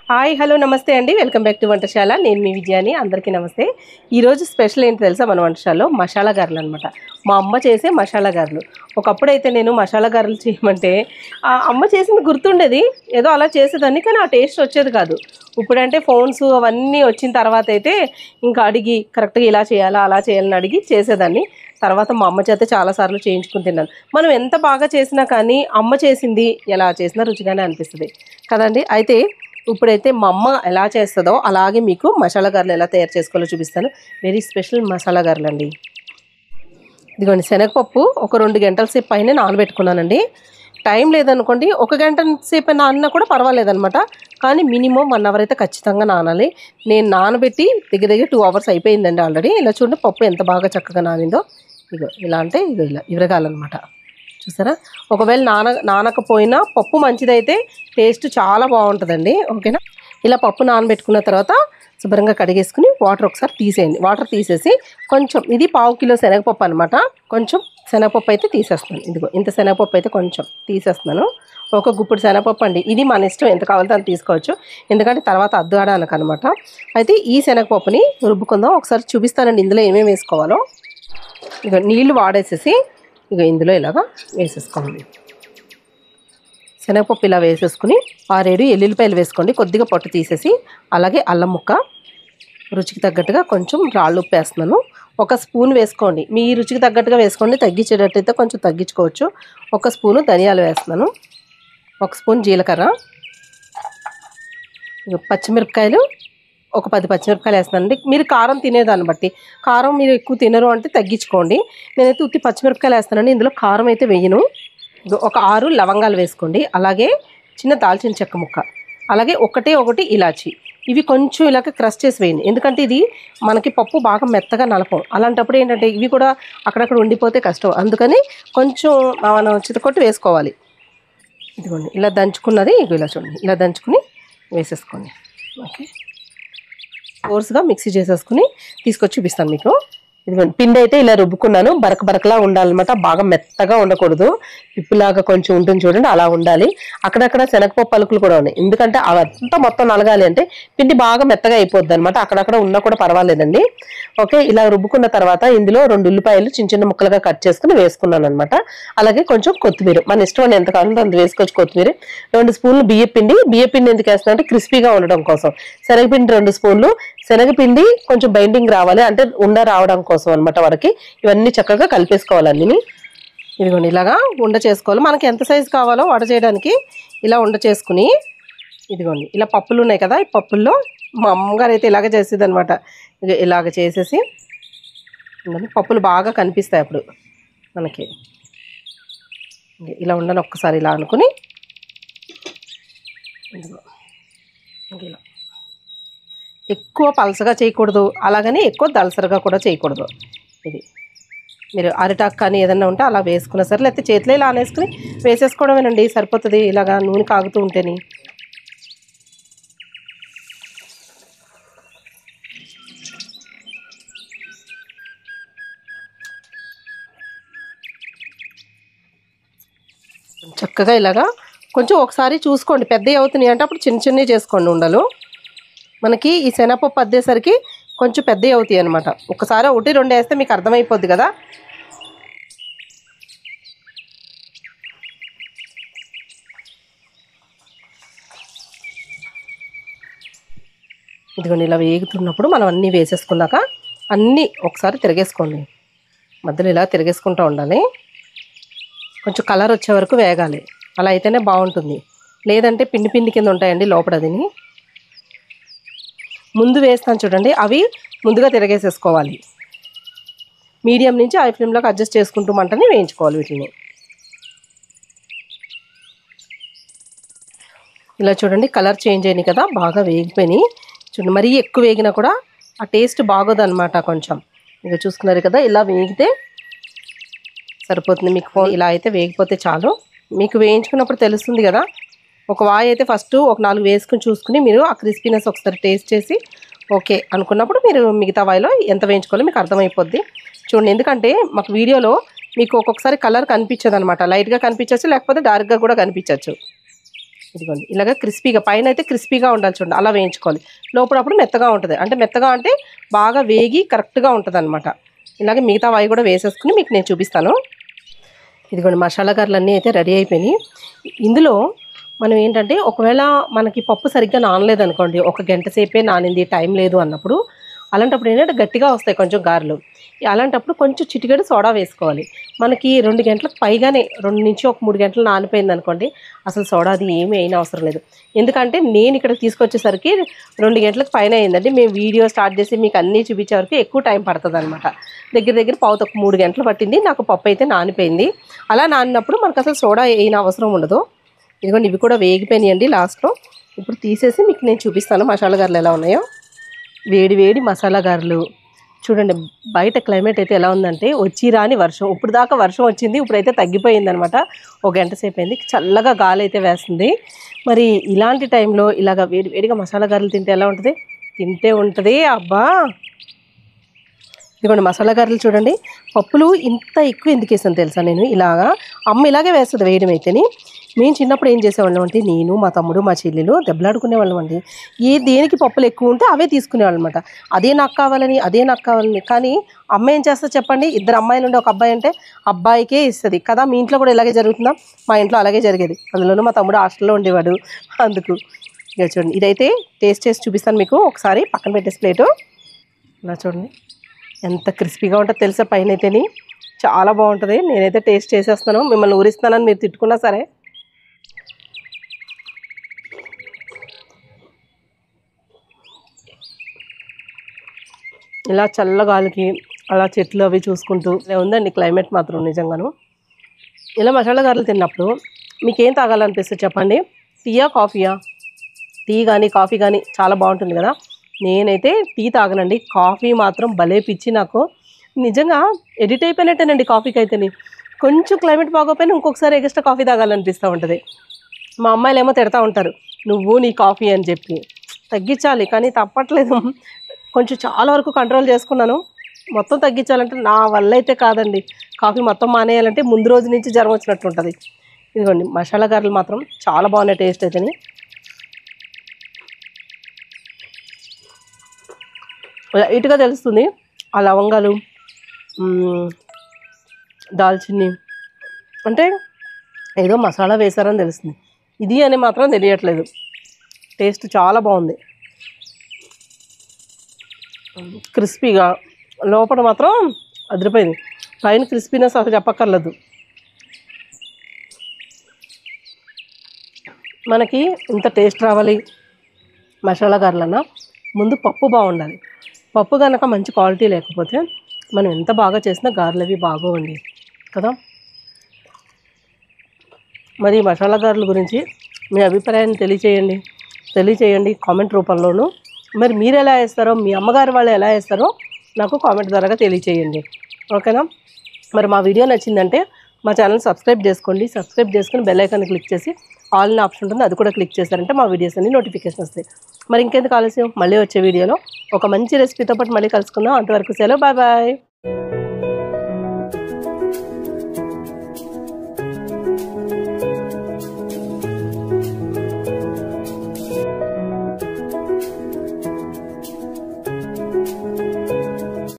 Hi hello నమస్తే అండి welcome back to వంటశాల నేను మీ విజయాని అందరికీ నమస్తే ఈ రోజు స్పెషల్ ఏంటి తెలుసా మన వంటశాలలో మసాలా గారెలు అన్నమాట మా అమ్మ చేసే మసాలా గారెలు ఒకప్పుడు అయితే నేను మసాలా గారెలు చేయమంటే అమ్మ చేసింది గుర్తుండేది ఏదో అలా చేసేదాన్ని కానీ ఆ టేస్ట్ వచ్చేది కాదు ఇప్పుడంటే ఫోన్స్ అవన్నీ వచ్చిన తర్వాత అయితే ఇంకా అడిగి కరెక్ట్గా ఇలా చేయాలా అలా చేయాలని అడిగి చేసేదాన్ని తర్వాత మా అమ్మ చేత చాలాసార్లు చేయించుకుని తిన్నాను మనం ఎంత బాగా చేసినా కానీ అమ్మ చేసింది ఎలా చేసినా రుచిగానే అనిపిస్తుంది కదండి అయితే ఇప్పుడైతే మా అమ్మ ఎలా చేస్తుందో అలాగే మీకు మసాలా గారెలు ఎలా తయారు చేసుకోవాలో చూపిస్తాను వెరీ స్పెషల్ మసాలా గారెలు అండి ఇదిగోండి శనగపప్పు ఒక 2 గంటల సేపు పైన నానబెట్టుకున్నానండి టైం లేదనుకోండి 1 గంట సేపు నానినా కూడా పర్వాలేదనమాట కానీ మినిమం 1 అవర్ అయితే ఖచ్చితంగా నానాలి నేను నానబెట్టి దగ్గర 2 అవర్స్ అయిపోయిందండి ఆల్రెడీ ఇలా చూడండి పప్పు ఎంత బాగా చక్కగా నానిందో ఇగో ఇలా అంటే ఇగో ఇలా ఇవ్వగాలన్నమాట చూసారా ఒకవేళ నానకపోయినా పప్పు మంచిదైతే టేస్ట్ చాలా బాగుంటుందండి ఓకేనా ఇలా పప్పు నానబెట్టుకున్న తర్వాత శుభ్రంగా కడిగేసుకుని వాటర్ ఒకసారి తీసేయండి వాటర్ తీసేసి కొంచెం ఇది 1/2 కిలో శనగపప్పు అనమాట కొంచెం శనగపప్పు అయితే తీసేస్తున్నాను ఇదిగో ఇంత శనగపప్పు అయితే కొంచెం తీసేస్తున్నాను ఒక గుప్పుడు శనగపప్పు అండి ఇది మన ఇష్టం ఎంత కావాలో అంత తీసుకోవచ్చు ఎందుకంటే తర్వాత అద్దాడానికి అనమాట అయితే ఈ శనగపప్పుని రుబ్బుకుందాం ఒకసారి చూపిస్తానండి ఇందులో ఏమేమి వేసుకోవాలో ఇక నీళ్లు వాడేసేసి ఇక ఇందులో ఇలాగా వేసేసుకోండి శనగపప్పు ఇలా వేసేసుకుని 6-7 ఎల్లుల్లిపాయలు వేసుకోండి కొద్దిగా పొట్టు తీసేసి అలాగే అల్లం ముక్క రుచికి తగ్గట్టుగా కొంచెం రాళ్ళు ఉప్పు వేస్తున్నాను 1 స్పూన్ వేసుకోండి మీ రుచికి తగ్గట్టుగా వేసుకోండి తగ్గించేటట్టయితే కొంచెం తగ్గించుకోవచ్చు 1 స్పూను ధనియాలు వేస్తున్నాను 1 స్పూన్ జీలకర్ర పచ్చిమిరపకాయలు ఒక 10 పచ్చిమిరపకాయలు వేస్తున్నానండి మీరు కారం తినేదాన్ని బట్టి కారం మీరు ఎక్కువ తినరు అంటే తగ్గించుకోండి నేనైతే ఉత్తి పచ్చిమిరపకాయలు వేస్తానండి ఇందులో కారం అయితే వేయను ఒక 6 లవంగాలు వేసుకోండి అలాగే చిన్న దాల్చిన చెక్క ముక్క అలాగే ఒకటి ఇలాచి ఇవి కొంచెం ఇలాగ క్రష్ చేసి వేయండి ఎందుకంటే ఇది మనకి పప్పు బాగా మెత్తగా నలపం అలాంటప్పుడు ఏంటంటే ఇవి కూడా అక్కడక్కడ ఉండిపోతే కష్టం అందుకని కొంచెం మనం చితకొట్టి వేసుకోవాలి ఇదిగోండి ఇలా దంచుకున్నది ఇలా చూడండి ఇలా దంచుకుని వేసేసుకోండి ఓకే కోర్స్గా మిక్సీ చేసేసుకుని తీసుకొచ్చి చూపిస్తాను మీకు ఇదిగోండి పిండి అయితే ఇలా రుబ్బుకున్నాను బరకలా ఉండాలన్నమాట బాగా మెత్తగా ఉండకూడదు పిప్పులాగా కొంచెం ఉంటుంది చూడండి అలా ఉండాలి అక్కడక్కడ శనగపప్పు పలుకులు కూడా ఉన్నాయి ఎందుకంటే అవంతా మొత్తం నలగాలి అంటే పిండి బాగా మెత్తగా అయిపోద్ది అనమాట అక్కడక్కడ ఉన్నా కూడా పర్వాలేదండి ఓకే ఇలా రుబ్బుకున్న తర్వాత ఇందులో 2 ఉల్లిపాయలు చిన్న ముక్కలుగా కట్ చేసుకుని వేసుకున్నాను అనమాట అలాగే కొంచెం కొత్తిమీర మన ఇష్టం ఎంత కావాలంటే అంత వేసుకోవచ్చు కొత్తిమీర 2 స్పూన్లు బియ్యపిండి ఎందుకు వేస్తున్నా అంటే క్రిస్పీగా ఉండడం కోసం శనగపిండి 2 స్పూన్లు శనగపిండి కొంచెం బైండింగ్ రావాలి అంటే ఉండ రావడం కోసం అనమాట వరకు ఇవన్నీ చక్కగా కలిపేసుకోవాలన్నీ ఇదిగోండి ఇలాగా ఉండ చేసుకోవాలి మనకి ఎంత సైజు కావాలో వడ చేయడానికి ఇలా ఉండ చేసుకుని ఇదిగోండి ఇలా పప్పులు ఉన్నాయి కదా ఈ పప్పుల్లో మా అమ్మగారు అయితే ఇలాగ చేసేది అనమాట ఇలాగ చేసేసి పప్పులు బాగా కనిపిస్తాయి అప్పుడు మనకి ఇలా ఉండని ఒక్కసారి ఇలా అనుకుని ఇలా ఎక్కువ పలసగా చేయకూడదు అలాగని ఎక్కువ దళసరగా కూడా చేయకూడదు ఇది మీరు అరిటాకు కానీ ఏదన్నా ఉంటే అలా వేసుకున్నా సరే లేకపోతే చేతిలో ఇలా అనేసుకుని వేసేసుకోవడమేనండి సరిపోతుంది ఇలాగా నూనె కాగుతూ ఉంటేని చక్కగా ఇలాగా కొంచెం ఒకసారి చూసుకోండి పెద్దవి అవుతున్నాయి అంటే అప్పుడు చిన్నవి చేసుకోండి ఉండలు మనకి ఈ శనగపప్పు అద్దేసరికి కొంచెం పెద్దవి అవుతాయి అనమాట ఒకసారి 1-2 వేస్తే మీకు అర్థమైపోద్ది కదా ఇదిగోండి ఇలా వేగుతున్నప్పుడు మనం అన్నీ వేసేసుకున్నాక అన్నీ ఒకసారి తిరిగేసుకోండి మధ్యలో ఇలా తిరిగేసుకుంటూ ఉండాలి కొంచెం కలర్ వచ్చే వరకు వేగాలి అలా అయితేనే బాగుంటుంది లేదంటే పిండి కింద ఉంటాయండి లోపల అదిని ముందు వేస్తాను చూడండి అవి ముందుగా తిరగేసేసుకోవాలి మీడియం నుంచి హై ఫ్లేమ్లోకి అడ్జస్ట్ చేసుకుంటూ మంటని వేయించుకోవాలి వీటిని ఇలా చూడండి కలర్ చేంజ్ అయినాయి కదా బాగా వేగిపోయినాయి చూడండి మరీ ఎక్కువ వేగినా కూడా ఆ టేస్ట్ బాగోదు అనమాట కొంచెం ఇక చూసుకున్నారు కదా ఇలా వేగితే సరిపోతుంది మీకు ఇలా అయితే వేగిపోతే చాలు మీకు వేయించుకున్నప్పుడు తెలుస్తుంది కదా ఒక వాయి అయితే ఫస్ట్ ఒక 4 వేసుకుని చూసుకుని మీరు ఆ క్రిస్పీనెస్ ఒకసారి టేస్ట్ చేసి ఓకే అనుకున్నప్పుడు మీరు మిగతా వాయిలో ఎంత వేయించుకోవాలో మీకు అర్థమైపోద్ది చూడండి ఎందుకంటే మాకు వీడియోలో మీకు ఒక్కొక్కసారి కలర్ కనిపించదు అనమాట లైట్గా కనిపించవచ్చు లేకపోతే డార్క్గా కూడా కనిపించవచ్చు ఇదిగోండి ఇలాగ క్రిస్పీగా, పైన అయితే క్రిస్పీగా ఉండాలి చూడండి, అలా వేయించుకోవాలి. లోపలప్పుడు మెత్తగా ఉంటుంది, అంటే మెత్తగా అంటే బాగా వేగి కరెక్ట్గా ఉంటుంది అనమాట. ఇలాగే మిగతా అవి కూడా వేసేసుకుని మీకు నేను చూపిస్తాను. ఇదిగోండి మసాలా గారెలన్నీ అయితే రెడీ అయిపోయినాయి. ఇందులో మనం ఏంటంటే ఒకవేళ మనకి పప్పు సరిగ్గా నానలేదనుకోండి, ఒక గంట సేపే నానింది, టైం లేదు అన్నప్పుడు, అలాంటప్పుడు ఏంటంటే గట్టిగా వస్తాయి కొంచెం గారెలు. అలాంటప్పుడు కొంచెం చిటికెడు సోడా వేసుకోవాలి. మనకి 2 గంటలకు పైగానే 2 నుంచి ఒక 3 గంటలు నానిపోయింది అనుకోండి, అసలు సోడా అది ఏమీ అయినా అవసరం లేదు. ఎందుకంటే నేను ఇక్కడ తీసుకొచ్చేసరికి 2 గంటలకు పైన అయిందండి. మేము వీడియో స్టార్ట్ చేసి మీకు అన్నీ చూపించే వరకు ఎక్కువ టైం పడుతుంది అనమాట. దగ్గర దగ్గర పావుతొక్క 3 గంటలు పట్టింది. నాకు పప్పు అయితే నానిపోయింది. అలా నానినప్పుడు మనకు అసలు సోడా అయిన అవసరం ఉండదు. ఇదిగోండి ఇవి కూడా వేగిపోయినాయండి లాస్ట్లో. ఇప్పుడు తీసేసి మీకు నేను చూపిస్తాను మసాలా గారెలు ఎలా ఉన్నాయో. వేడి వేడి మసాలా గారెలు చూడండి. బయట క్లైమేట్ అయితే ఎలా ఉందంటే వచ్చి రాని వర్షం. ఇప్పుడు దాకా వర్షం వచ్చింది, ఇప్పుడైతే తగ్గిపోయింది అనమాట. ఒక గంట సేపు అయింది, చల్లగా గాలి అయితే వేస్తుంది. మరి ఇలాంటి టైంలో ఇలాగ వేడి వేడిగా మసాలా గారెలు తింటే ఎలా ఉంటుంది? తింటే ఉంటుంది అబ్బా. ఇదిగోండి మసాలా గారెలు చూడండి. పప్పులు ఇంత ఎక్కువ ఎందుకు వేసాను తెలుసా నేను? ఇలాగా అమ్మ ఇలాగే వేస్తుంది వేయడం అయితేని. మేము చిన్నప్పుడు ఏం చేసేవాళ్ళం అంటే, నేను మా తమ్ముడు మా చెల్లెలు దెబ్బలాడుకునేవాళ్ళం అండి. దేనికి పప్పులు ఎక్కువ ఉంటే అవే తీసుకునేవాళ్ళం అనమాట. అదే నాకు కావాలని. కానీ అమ్మ ఏం చేస్తుంది చెప్పండి? 2 అమ్మాయిలు ఉండే ఒక అబ్బాయి అంటే అబ్బాయికే ఇస్తుంది కదా. మీ ఇంట్లో కూడా ఇలాగే జరుగుతుందా? మా ఇంట్లో అలాగే జరిగేది. అందులోనూ మా తమ్ముడు హాస్టల్లో ఉండేవాడు. అందుకు ఇక చూడండి, ఇదైతే టేస్ట్ చేసి చూపిస్తాను మీకు. ఒకసారి పక్కన పెట్టేసి ప్లేటు ఇలా చూడండి, ఎంత క్రిస్పీగా ఉంటుందో తెలుసా పైన అయితేని. చాలా బాగుంటుంది. నేనైతే టేస్ట్ చేసేస్తాను, మిమ్మల్ని ఊరిస్తానని మీరు తిట్టుకున్నా సరే. ఇలా చల్లగాలికి అలా చెట్లు అవి చూసుకుంటూ ఇలా ఉందండి క్లైమేట్ మాత్రం నిజంగాను. ఇలా మసాలా గారెలు తిన్నప్పుడు మీకేం తాగాలనిపిస్తుంది చెప్పండి? టీయా కాఫీయా? టీ కానీ కాఫీ కానీ చాలా బాగుంటుంది కదా. నేనైతే టీ తాగనండి, కాఫీ మాత్రం భలే పిచ్చి నాకు. నిజంగా ఎడిట్ అయిపోయినట్టేనండి కాఫీకి అయితేని. కొంచెం క్లైమేట్ బాగోపోయినా ఇంకొకసారి ఎక్స్ట్రా కాఫీ తాగాలనిపిస్తూ ఉంటుంది. మా అమ్మాయిలు ఏమో తిడతా ఉంటారు, నువ్వు నీ కాఫీ అని చెప్పి. తగ్గించాలి కానీ తప్పట్లేదు. కొంచెం చాలా వరకు కంట్రోల్ చేసుకున్నాను. మొత్తం తగ్గించాలంటే నా వల్ల అయితే కాదండి. కాఫీ మొత్తం మానేయాలంటే ముందు రోజు నుంచి జ్వరం వచ్చినట్టు ఉంటుంది. ఇదిగోండి మసాలా గారెలు మాత్రం చాలా బాగున్నాయి టేస్ట్ అయితేని. లైట్గా తెలుస్తుంది ఆ లవంగాలు, దాల్చిన్ని, అంటే ఏదో మసాలా వేశారని తెలుస్తుంది. ఇది అని మాత్రం తెలియట్లేదు. టేస్ట్ చాలా బాగుంది, క్రిస్పీగా. లోపల మాత్రం అదిరిపోయింది. పైన క్రిస్పీనెస్ అసలు చెప్పక్కర్లేదు. మనకి ఇంత టేస్ట్ రావాలి మసాలా గారెలన్నా ముందు పప్పు బాగుండాలి. పప్పు కనుక మంచి క్వాలిటీ లేకపోతే మనం ఎంత బాగా చేసినా గారెలు అవి బాగోవండి కదా. మరి మసాలా గారెల గురించి మీ అభిప్రాయాన్ని తెలియచేయండి కామెంట్ రూపంలోనూ. మరి మీరు ఎలా వేస్తారో, మీ అమ్మగారు వాళ్ళు ఎలా వేస్తారో నాకు కామెంట్ ద్వారా తెలియచేయండి, ఓకేనా. మరి మా వీడియో నచ్చిందంటే మా ఛానల్ సబ్స్క్రైబ్ చేసుకొని బెల్ ఐకాన్ క్లిక్ చేసి ఆల్ అనే ఆప్షన్ ఉంటుంది, అది కూడా క్లిక్ చేశారంటే మా వీడియోస్ అన్ని నోటిఫికేషన్ వస్తాయి. మరి ఇంకెందుకు ఆలస్యం, మళ్ళీ వచ్చే వీడియోలో ఒక మంచి రెసిపీతో పాటు మళ్ళీ కలుసుకుందాం. అంతవరకు సెలవు, బాయ్ బాయ్.